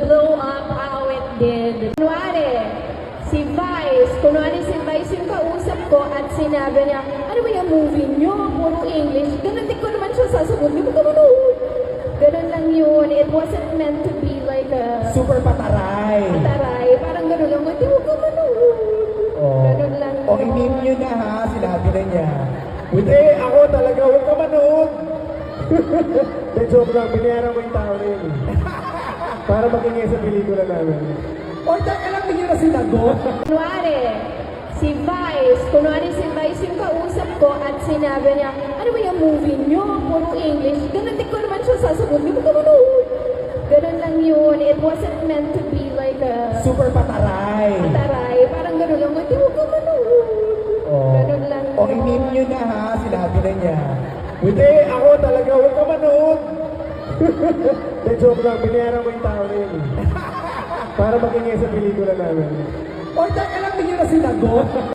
blow up how it did. Kunwari si Vice yung kausap ko at sinabi niya, ano ba yung movie nyo? Puro English. Ganun din ko naman siya sasagot. Hindi mo ka manood. Ganun lang yun. It wasn't meant to be like a... Super pataray. Pataray. Parang ganun lang. Hindi mo ka manood. Oh. Ganun lang O, yun. i-meme nyo na ha. Sinabi na niya. Hindi, ako talaga. Huwag ka manood. De joke lang. Binayaran ko yung tao na yun. Para makingay sa pelikula namin. O, alam niyo na sinagot. Kunwari si Vice yung kausap ko at sinabi niya, ano ba yung movie nyo? Puro English. Ganun din ko naman siya sasagot. Hindi mo ka manood. Ganun lang yun. It wasn't meant to be like a... Super pataray. Pataray. Parang ganun lang. Hindi mo ka manood. Oh. Ganun lang O, yun. i-meme nyo na ha. Sinabi na niya. Hindi, ako talaga. Huwag ka manood. De joke lang. Binayaran ko yung tao na yun. Para makingay sa pelikula namin. O, alam niyo na sinagot.